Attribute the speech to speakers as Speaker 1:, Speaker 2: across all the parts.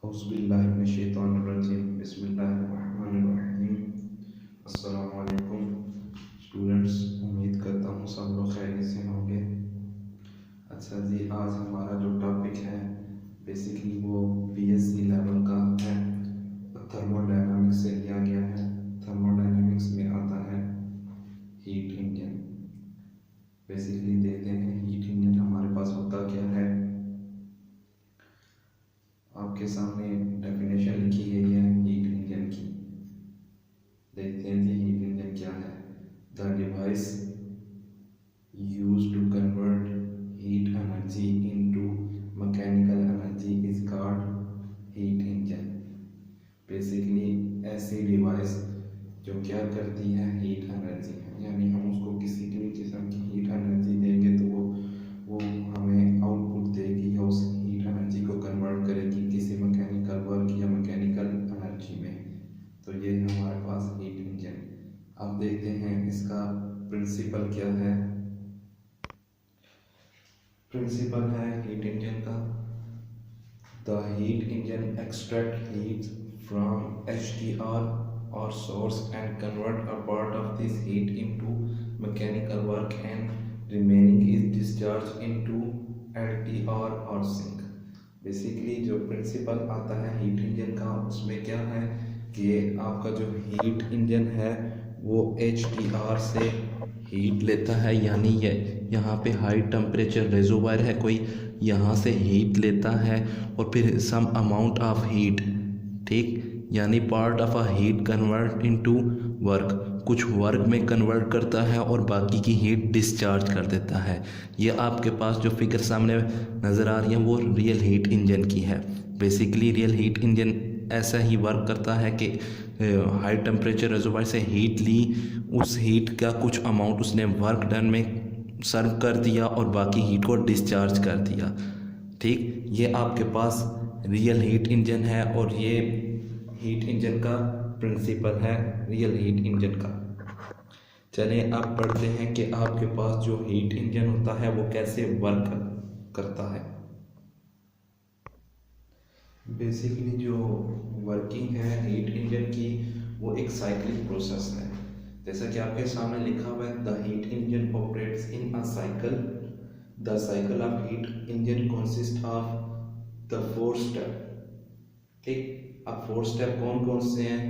Speaker 1: औज़ुबिल्लाहिमिनश्शैतानिर्रजीम बिस्मिल्लाहिर्रहमानिर्रहीम। अस्सलाम वालेकुम स्टूडेंट्स, उम्मीद करता हूँ सब लोग खैरियत से होंगे। अच्छा जी, आज हमारा जो टॉपिक है बेसिकली वो बीएससी लेवल का है, थर्मोडायनामिक्स से लिया गया है। थर्मोडायनामिक्स में आता है हीट इंजन। बेसिकली देखते हैं हीट इंजन हमारे पास होता क्या है। आपके सामने डेफिनेशन लिखी गई है हीट इंजन की। देखते हैं जी हीट इंजन क्या है। The device used to convert heat energy into mechanical energy is called heat engine. Basically ऐसी डिवाइस जो क्या करती है, हीट एनर्जी, यानी हम उसको किसी भी किस्म की हीट एनर्जी देंगे तो वो हमें आउटपुट देगी या उस हीट एनर्जी को कन्वर्ट करेगी किसी मैकेनिकल वर्क या मैकेनिकल एनर्जी में। तो ये है हमारे पास हीट इंजन। अब देखते हैं इसका प्रिंसिपल क्या है। प्रिंसिपल है हीट इंजन का, the heat engine extract heat from HDR or source and convert a part of this heat into mechanical work and remaining is discharged into LDR or sink। Basically जो principal आता है heat engine का उसमें क्या है कि आपका जो हीट इंजन है वो HDR से हीट लेता है, यानी ये यहाँ पे हाई टेम्परेचर रेजोवायर है कोई, यहाँ से हीट लेता है और फिर सम अमाउंट ऑफ हीट, ठीक, यानी part of a heat convert into work, कुछ वर्क में कन्वर्ट करता है और बाकी की हीट डिस्चार्ज कर देता है। ये आपके पास जो फिगर सामने नज़र आ रही है वो रियल हीट इंजन की है। बेसिकली रियल हीट इंजन ऐसा ही वर्क करता है कि हाई टेम्परेचर रिजर्वायर से हीट ली, उस हीट का कुछ अमाउंट उसने वर्क डन में सर्व कर दिया और बाकी हीट को डिस्चार्ज कर दिया। ठीक, ये आपके पास रियल हीट इंजन है और ये हीट इंजन का प्रिंसिपल है रियल हीट इंजन का। चलिए अब पढ़ते हैं कि आपके पास जो हीट इंजन होता है वो कैसे वर्क करता है। बेसिकली जो वर्किंग है हीट इंजन की वो एक साइक्लिक प्रोसेस है। जैसा कि आपके सामने लिखा हुआ है, the heat engine operates in a cycle. The cycle of heat engine consist of the 4 step. ठीक, अब 4 स्टेप कौन कौन से हैं?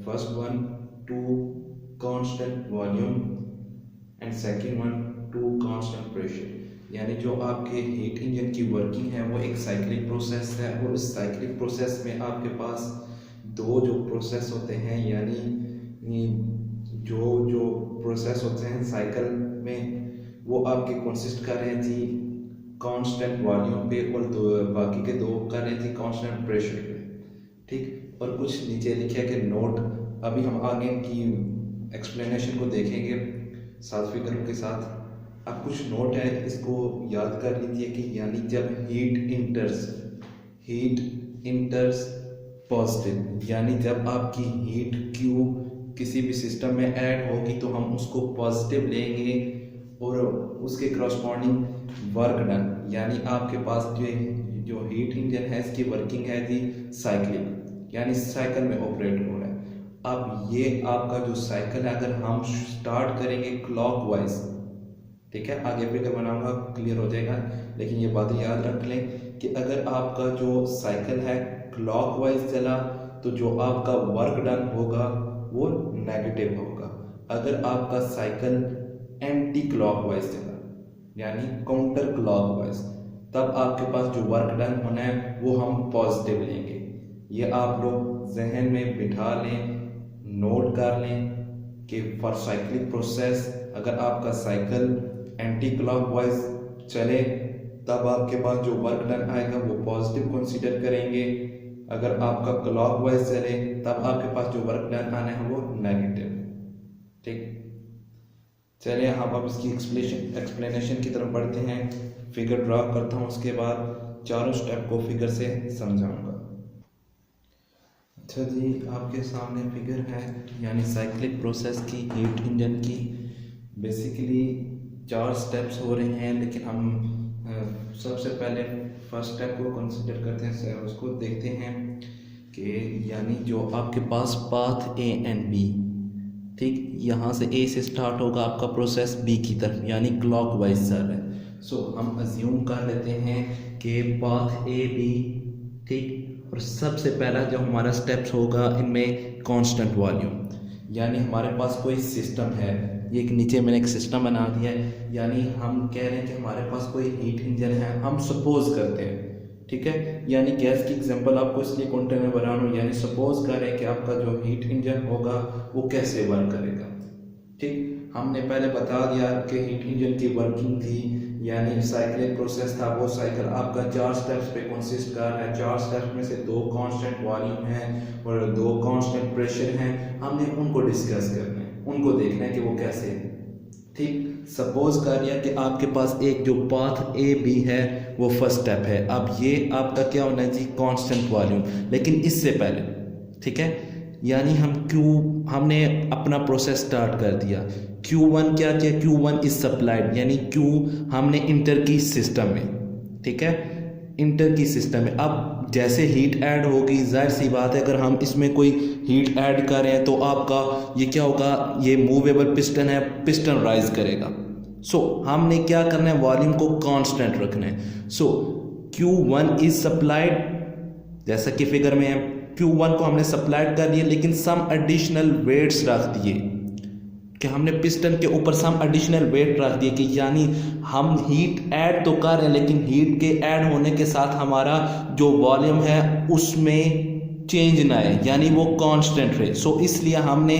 Speaker 1: First one two constant volume and second one two constant pressure. यानी जो आपके हीट इंजन की वर्किंग है वो एक साइक्लिक प्रोसेस है और इस साइक्लिक प्रोसेस में आपके पास दो जो प्रोसेस होते हैं, यानी जो प्रोसेस होते हैं साइकिल में वो आपके कंसिस्ट कर रहे थे कांस्टेंट वॉल्यूम पे और बाकी के दो कर रहे थे कांस्टेंट प्रेशर पे। ठीक, और कुछ नीचे लिखा है कि नोट, अभी हम आगे की एक्सप्लेनेशन को देखेंगे साथ फिगरों के साथ। अब कुछ नोट है, इसको याद कर लीजिए कि यानी जब हीट इंटर्स पॉजिटिव, यानी जब आपकी हीट क्यू किसी भी सिस्टम में ऐड होगी तो हम उसको पॉजिटिव लेंगे और उसके करस्पॉन्डिंग वर्क डन, यानी आपके पास जो हीट इंजन है इसकी वर्किंग है जी साइक्लिक, यानी साइकिल में ऑपरेट हो रहा है। अब ये आपका जो साइकिल है अगर हम स्टार्ट करेंगे क्लॉकवाइज, ठीक है, आगे फिगर बनाऊंगा क्लियर हो जाएगा, लेकिन ये बात याद रख लें कि अगर आपका जो साइकिल है क्लॉकवाइज चला तो जो आपका वर्क डन होगा वो नेगेटिव होगा। अगर आपका साइकिल एंटी क्लॉकवाइज चला यानी काउंटर क्लॉकवाइज, तब आपके पास जो वर्क डन होना है वो हम पॉजिटिव लेंगे। ये आप लोग जहन में बिठा लें, नोट कर लें कि फॉर साइक्लिक प्रोसेस अगर आपका साइकिल एंटी क्लॉकवाइज चले तब आपके पास जो वर्क डन आएगा वो पॉजिटिव कंसीडर करेंगे। अगर आपका क्लॉकवाइज चले तब आपके पास जो वर्क डन आना है वो नेगेटिव। ठीक, चलिए हम अब इसकी एक्सप्लेनेशन की तरफ बढ़ते हैं। फिगर ड्रा करता हूँ, उसके बाद चारों स्टेप को फिगर से समझाऊंगा। अच्छा जी, आपके सामने फिगर है यानी साइक्लिक प्रोसेस की हीट इंजन की। बेसिकली 4 स्टेप्स हो रहे हैं, लेकिन हम सबसे पहले फर्स्ट स्टेप को कंसिडर करते हैं, उसको देखते हैं कि यानी जो आपके पास पाथ ए एंड बी, ठीक, यहाँ से ए से स्टार्ट होगा आपका प्रोसेस बी की तरफ, यानी क्लॉकवाइज चल रहा है। सो हम अज्यूम कर लेते हैं कि पाथ ए बी, ठीक, और सबसे पहला जो हमारा स्टेप्स होगा इनमें कांस्टेंट वॉल्यूम, यानी हमारे पास कोई सिस्टम है, ये एक नीचे मैंने एक सिस्टम बना दिया है, यानी हम कह रहे हैं कि हमारे पास कोई हीट इंजन है, हम सपोज करते हैं, ठीक है, यानी गैस की एग्जांपल आपको इसलिए कंटेनर बना रहा हूँ, यानी सपोज करें कि आपका जो हीट इंजन होगा वो कैसे वर्क करेगा। ठीक, हमने पहले बता दिया कि हीट इंजन की वर्किंग थी, यानी साइक्लिक प्रोसेस था, वो साइकिल आपका 4 स्टेप्स पे कंसिस्ट कर रहा है। 4 स्टेप्स में से 2 कांस्टेंट वॉल्यूम हैं और 2 कांस्टेंट प्रेशर हैं, हमने उनको डिस्कस करना है, उनको देखना है कि वो कैसे है। ठीक, सपोज कर लिया कि आपके पास एक जो पाथ ए बी है वो फर्स्ट स्टेप है। अब ये आपका क्या होना है जी, कांस्टेंट वॉल्यूम, लेकिन इससे पहले, ठीक है, यानी हमने अपना प्रोसेस स्टार्ट कर दिया। Q1 क्या किया, Q1 इज सप्लाइड, यानी Q हमने इंटर की सिस्टम में, ठीक है, इंटर की सिस्टम में। अब जैसे हीट ऐड होगी, जाहिर सी बात है अगर हम इसमें कोई हीट ऐड करें तो आपका ये क्या होगा, ये मूवेबल पिस्टन है, पिस्टन राइज करेगा। सो हमने क्या करना है, वॉल्यूम को कांस्टेंट रखना है। सो Q1 इज सप्लाइड, जैसा कि फिगर में है, Q1 को हमने सप्लाइड कर दिया, लेकिन सम एडिशनल वेट्स रख दिए कि हमने पिस्टन के ऊपर सम एडिशनल वेट रख दिए, कि यानी हम हीट ऐड तो कर रहे हैं, लेकिन हीट के ऐड होने के साथ हमारा जो वॉल्यूम है उसमें चेंज ना आए, यानी वो कांस्टेंट रहे। सो इसलिए हमने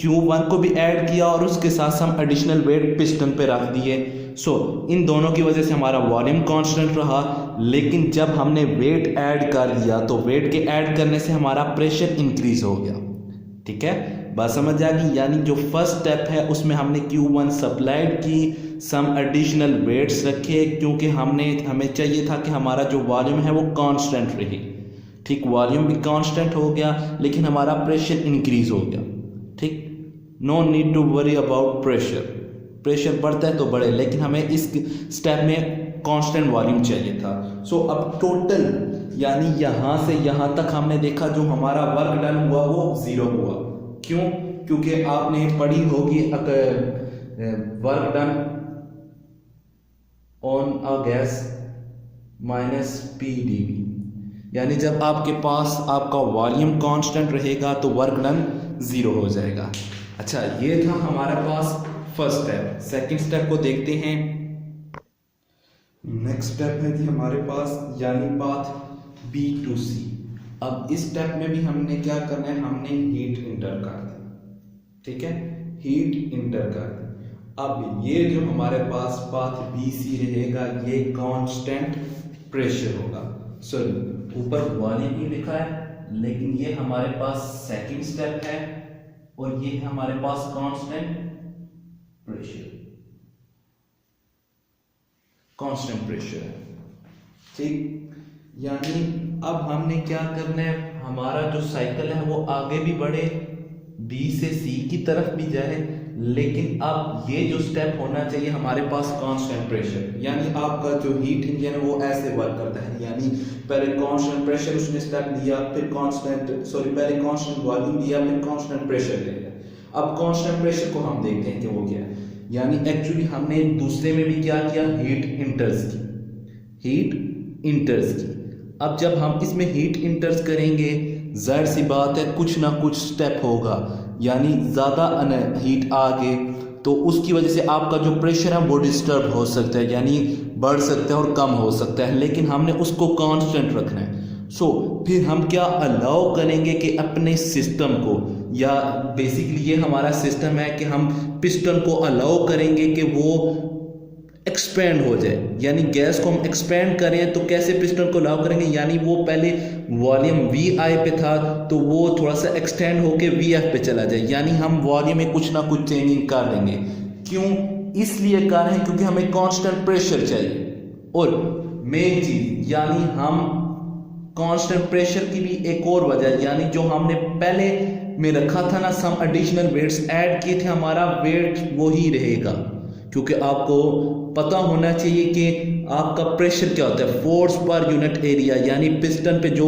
Speaker 1: Q1 को भी ऐड किया और उसके साथ सम एडिशनल वेट पिस्टन पे रख दिए। सो इन दोनों की वजह से हमारा वॉल्यूम कांस्टेंट रहा, लेकिन जब हमने वेट ऐड कर लिया तो वेट के ऐड करने से हमारा प्रेशर इंक्रीज हो गया। ठीक है, बात समझ आ गई। यानी जो फर्स्ट स्टेप है उसमें हमने Q1 सप्लाइड की, सम एडिशनल वेट्स रखे, क्योंकि हमें चाहिए था कि हमारा जो वॉल्यूम है वो कांस्टेंट रहे। ठीक, वॉल्यूम भी कांस्टेंट हो गया, लेकिन हमारा प्रेशर इंक्रीज हो गया। ठीक, no need to worry about pressure, pressure बढ़ता है तो बढ़े, लेकिन हमें इस स्टेप में कांस्टेंट वॉल्यूम चाहिए था। सो अब टोटल यानी यहाँ से यहाँ तक हमने देखा जो हमारा वर्क डन हुआ वो 0 हुआ। क्यों? क्योंकि आपने पढ़ी होगी work done on a gas minus PdV, यानी जब आपके पास आपका वॉल्यूम कांस्टेंट रहेगा तो वर्क डन 0 हो जाएगा। अच्छा, ये था हमारे पास फर्स्ट स्टेप। सेकंड स्टेप को देखते हैं। नेक्स्ट स्टेप है जी हमारे पास, यानी पाथ B to C। अब इस स्टेप में भी हमने क्या करना है, हमने हीट इंटर कर दी। ठीक है, हीट इंटर कर दी। अब ये जो हमारे पास पाथ BC रहेगा ये कांस्टेंट प्रेशर होगा। सॉरी, ऊपर वॉल्यूम ही लिखा है, लेकिन ये हमारे पास सेकंड स्टेप है और ये हमारे पास कांस्टेंट प्रेशर, कांस्टेंट प्रेशर है। ठीक, यानी अब हमने क्या करना है, हमारा जो साइकिल है वो आगे भी बढ़े, B से C की तरफ भी जाए, लेकिन अब ये जो स्टेप होना चाहिए हमारे पास कांस्टेंट प्रेशर, यानी आपका जो हीट इंजन है वो ऐसे वर्क करता है, यानी पहले कांस्टेंट प्रेशर उसने स्टेप लिया, फिर पहले कांस्टेंट वॉल्यूम लिया, फिर कांस्टेंट प्रेशर लिया। अब कांस्टेंट प्रेशर को हम देखते हैं कि वो क्या है। यानी एक्चुअली हमने दूसरे में भी क्या किया, हीट इंटर्स की, हीट इंटर्स की। अब जब हम इसमें हीट इंटर्स करेंगे, जाहिर सी बात है कुछ ना कुछ स्टेप होगा, यानी ज़्यादा हीट आ गए तो उसकी वजह से आपका जो प्रेशर है वो डिस्टर्ब हो सकता है, यानी बढ़ सकता है और कम हो सकता है, लेकिन हमने उसको कांस्टेंट रखना है। फिर हम क्या अलाउ करेंगे कि अपने सिस्टम को, या बेसिकली ये हमारा सिस्टम है कि हम पिस्टन को अलाउ करेंगे कि वो एक्सपेंड हो जाए, यानी गैस को हम एक्सपेंड करें तो कैसे पिस्टन को अलाउ करेंगे, यानी वो पहले वॉल्यूम VI पे था तो वो थोड़ा सा एक्सटेंड होके VF पे चला जाए, यानी हम वॉल्यूम में कुछ ना कुछ चेंजिंग कर देंगे। क्यों? इसलिए कर रहे हैं क्योंकि हमें कांस्टेंट प्रेशर चाहिए। और मेन चीज, यानी हम कांस्टेंट प्रेशर की भी एक और वजह, यानी जो हमने पहले में रखा था ना, सम एडिशनल वेट्स ऐड किए थे, हमारा वेट वो ही रहेगा,
Speaker 2: क्योंकि आपको पता होना चाहिए कि आपका प्रेशर क्या होता है, फोर्स पर यूनिट एरिया, यानी पिस्टन पे जो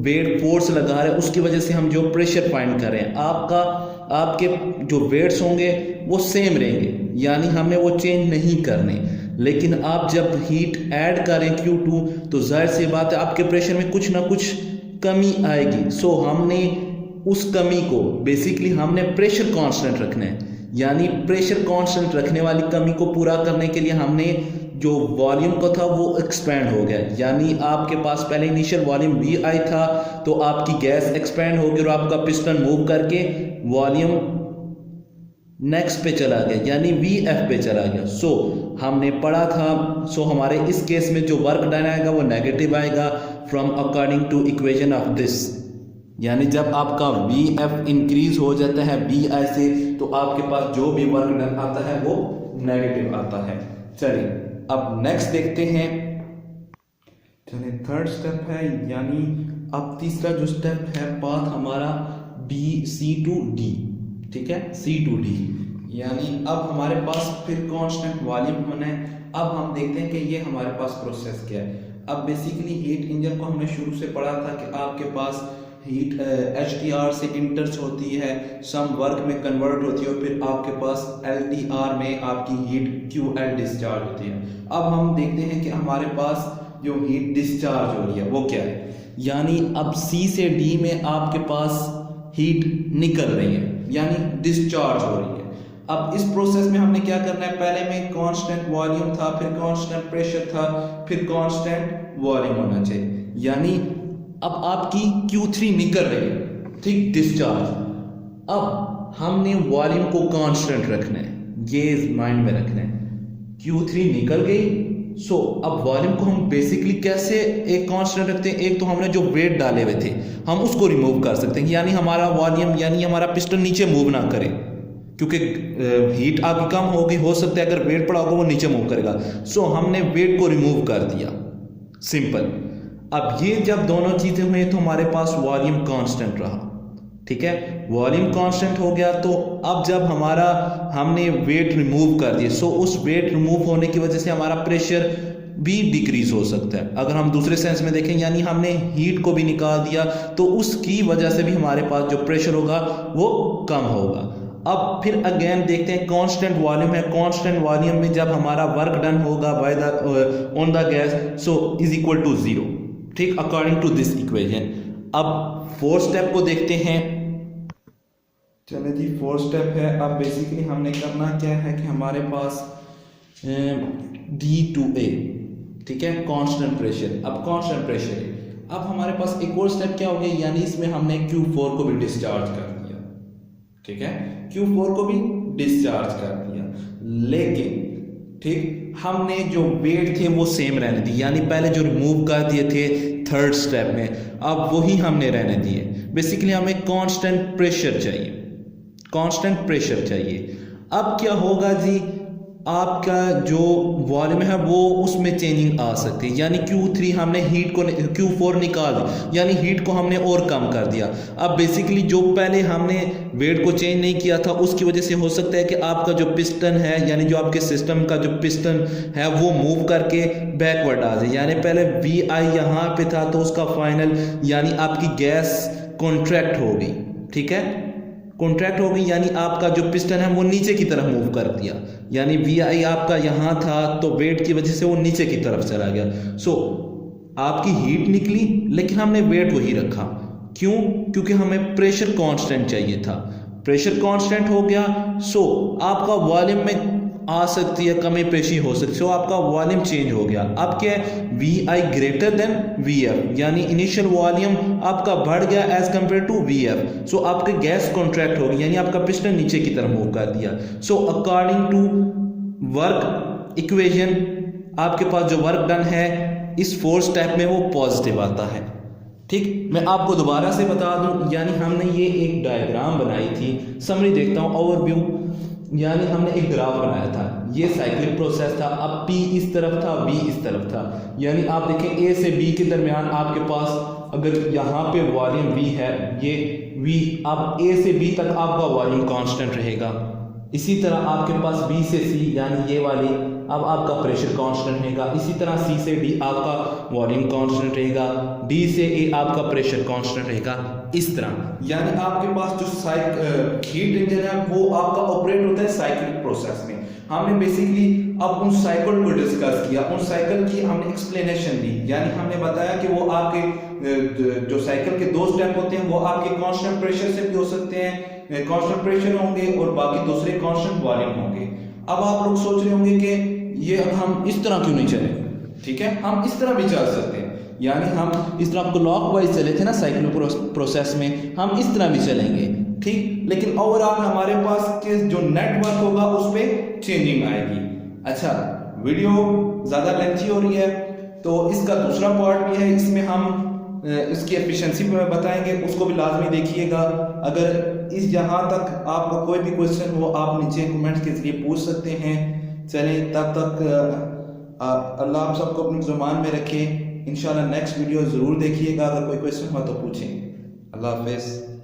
Speaker 2: वेट फोर्स लगा रहे हैं उसकी वजह से हम जो प्रेशर फाइंड कर रहे हैं, आपके जो वेट्स होंगे वो सेम रहेंगे, यानी हमें वो चेंज नहीं करने। लेकिन आप जब हीट ऐड करें Q2 तो जाहिर सी बात है आपके प्रेशर में कुछ ना कुछ कमी आएगी। सो हमने उस कमी को बेसिकली हमने प्रेशर कांस्टेंट रखना है, यानी प्रेशर कांस्टेंट रखने वाली कमी को पूरा करने के लिए हमने जो वॉल्यूम को था वो एक्सपैंड हो गया, यानी आपके पास पहले इनिशियल वॉल्यूम VI था तो आपकी गैस एक्सपैंड होगी और आपका पिस्टन मूव करके वॉल्यूम नेक्स्ट पे चला गया, यानी VF पे चला गया। सो हमने पढ़ा था, हमारे इस केस में जो वर्क डन आएगा वो नेगेटिव आएगा from according to equation of this, यानी जब आपका VF इंक्रीज हो जाता है VI से तो आपके पास जो भी वर्क डन आता है वो नेगेटिव आता है। चलिए अब नेक्स्ट देखते हैं। चलिए थर्ड स्टेप है, यानी अब तीसरा जो स्टेप है पाथ हमारा C to D, ठीक है, C to D, यानी अब हमारे पास फिर कांस्टेंट वॉल्यूम होना है। अब हम देखते हैं कि ये हमारे पास प्रोसेस क्या है। अब बेसिकली हीट इंजन को हमने शुरू से पढ़ा था कि आपके पास हीट HTR से इंटर्स होती है, सम वर्क में कन्वर्ट होती है और फिर आपके पास LTR में आपकी हीट QL डिस्चार्ज होती है। अब हम देखते हैं कि हमारे पास जो हीट डिस्चार्ज हो रही है वो क्या है, यानी अब C से D में आपके पास हीट निकल रही है, यानी डिस्चार्ज हो रही है। अब इस प्रोसेस में हमने क्या करना है, पहले में कांस्टेंट वॉल्यूम था, फिर कांस्टेंट प्रेशर था, फिर कांस्टेंट वॉल्यूम होना चाहिए, यानी अब आपकी Q3 निकल रही है, ठीक, डिस्चार्ज। अब हमने वॉल्यूम को कांस्टेंट रखना है, ये माइंड में रखना है। Q3 निकल गई, अब वॉल्यूम को हम बेसिकली कैसे एक कांस्टेंट रखते हैं, एक तो हमने जो वेट डाले हुए थे हम उसको रिमूव कर सकते हैं, यानी हमारा वॉल्यूम, यानी हमारा पिस्टन नीचे मूव ना करे, क्योंकि हीट आपकी कम होगी, हो सकता है अगर वेट पड़ा होगा वो नीचे मूव करेगा। हमने वेट को रिमूव कर दिया, सिंपल। अब ये जब दोनों चीजें हुई तो हमारे पास वॉल्यूम कांस्टेंट रहा, ठीक है, वॉल्यूम कांस्टेंट हो गया। तो अब जब हमने वेट रिमूव कर दिए, उस वेट रिमूव होने की वजह से हमारा प्रेशर भी डिक्रीज हो सकता है। अगर हम दूसरे सेंस में देखें, यानी हमने हीट को भी निकाल दिया तो उसकी वजह से भी हमारे पास जो प्रेशर होगा वो कम होगा। अब फिर अगेन देखते हैं कांस्टेंट वॉल्यूम है, कांस्टेंट वॉल्यूम में जब हमारा वर्क डन होगा by the on the gas is equal to 0, ठीक, अकॉर्डिंग टू दिस इक्वेशन। अब फोर्थ स्टेप को देखते हैं। चलिए जी, फोर्थ स्टेप है। अब बेसिकली हमने करना क्या है कि हमारे पास D2A, ठीक है, कांस्टेंट प्रेशर। अब कांस्टेंट प्रेशर है, अब हमारे पास एक और स्टेप क्या हो गया, यानी इसमें हमने Q4 को भी डिस्चार्ज कर दिया, ठीक है, Q4 को भी डिस्चार्ज कर दिया। लेकिन ठीक, हमने जो वेट थे वो सेम रहने दिए, यानी पहले जो रिमूव कर दिए थे थर्ड स्टेप में, अब वही हमने रहने दिए। बेसिकली हमें कांस्टेंट प्रेशर चाहिए, कांस्टेंट प्रेशर चाहिए। अब क्या होगा जी, आपका जो वॉल्यूम है वो उसमें चेंजिंग आ सकती है, यानी Q3 हमने हीट को Q4 निकाल दी, यानी हीट को हमने और कम कर दिया। अब बेसिकली जो पहले हमने वेट को चेंज नहीं किया था उसकी वजह से हो सकता है कि आपका जो पिस्टन है, यानी जो आपके सिस्टम का जो पिस्टन है वो मूव करके बैकवर्ड आ जाए, यानी पहले VI यहाँ पे था तो उसका फाइनल, यानी आपकी गैस कॉन्ट्रैक्ट हो गई, ठीक है, कॉन्ट्रैक्ट हो गई, यानी आपका जो पिस्टन है वो नीचे की तरफ मूव कर दिया, यानी VI आपका यहाँ था तो वेट की वजह से वो नीचे की तरफ चला गया। आपकी हीट निकली लेकिन हमने वेट वही रखा, क्यों, क्योंकि हमें प्रेशर कांस्टेंट चाहिए था। प्रेशर कांस्टेंट हो गया, आपका वॉल्यूम में आ सकती है कमी पेशी हो सकती है, आपका वॉल्यूम चेंज हो गया। अब क्या है, VI ग्रेटर देन VF, यानी इनिशियल वॉल्यूम आपका बढ़ गया एज कंपेयर टू VF। आपके गैस कॉन्ट्रैक्ट हो गई, यानी आपका पिस्टन नीचे की तरफ मूव कर दिया। अकॉर्डिंग टू वर्क इक्वेशन आपके पास जो वर्क डन है इस फोर्थ स्टेप में वो पॉजिटिव आता है, ठीक। मैं आपको दोबारा से बता दूं, यानी हमने ये एक डायग्राम बनाई थी, समरी देखता हूं, ओवरव्यू, यानी हमने एक ग्राफ बनाया था, ये साइक्लिक प्रोसेस था। अब P इस तरफ था, B इस तरफ था, यानी आप देखें A से B के दरमियान आपके पास अगर यहाँ पे वॉल्यूम V है, ये V, अब A से B तक आपका वॉल्यूम कांस्टेंट रहेगा, इसी तरह आपके पास B से C यानी ये वाली, अब आपका प्रेशर कांस्टेंट रहेगा। इसी तरह C से D आपका वॉल्यूम कांस्टेंट रहेगा, D से A आपका प्रेशर कांस्टेंट रहेगा, इस तरह।
Speaker 1: यानी आपके पास जो हीट इंजन है वो आपका ऑपरेट होता है साइक्लिक प्रोसेस में। हमने बेसिकली अब उन साइकिल को डिस्कस किया, उन साइकिल की हमने एक्सप्लेनेशन दी, यानी हमने बताया कि वो आपके जो साइकिल के 2 स्टेप होते हैं वो आपके कांस्टेंट प्रेशर से भी हो सकते हैं, कांस्टेंट प्रेशर होंगे और बाकी दूसरे कांस्टेंट वॉल्यूम होंगे। अब आप लोग सोच रहे होंगे कि ये हम इस तरह क्यों नहीं चले, ठीक है, हम इस तरह भी चल सकते हैं, यानी हम
Speaker 2: इस तरह क्लॉकवाइज चले थे ना साइक्लिक प्रोसेस में, हम इस तरह भी चलेंगे,
Speaker 1: ठीक। लेकिन ओवरऑल हमारे पास के जो नेटवर्क होगा उस पर चेंजिंग आएगी। अच्छा, वीडियो ज़्यादा लेंथी हो रही है तो इसका दूसरा पार्ट भी है, इसमें हम इसकी एफिशिएंसी में बताएंगे, उसको भी लाजमी देखिएगा। अगर इस यहाँ तक आपका कोई भी क्वेश्चन हो आप नीचे कमेंट्स के जरिए पूछ सकते हैं। चलें, तब तक अल्लाह आप सबको अपनी ज़ुबान में रखे। इंशाल्लाह नेक्स्ट वीडियो ज़रूर देखिएगा, अगर कोई क्वेश्चन हो तो पूछें। अल्लाह हाफ़िज़।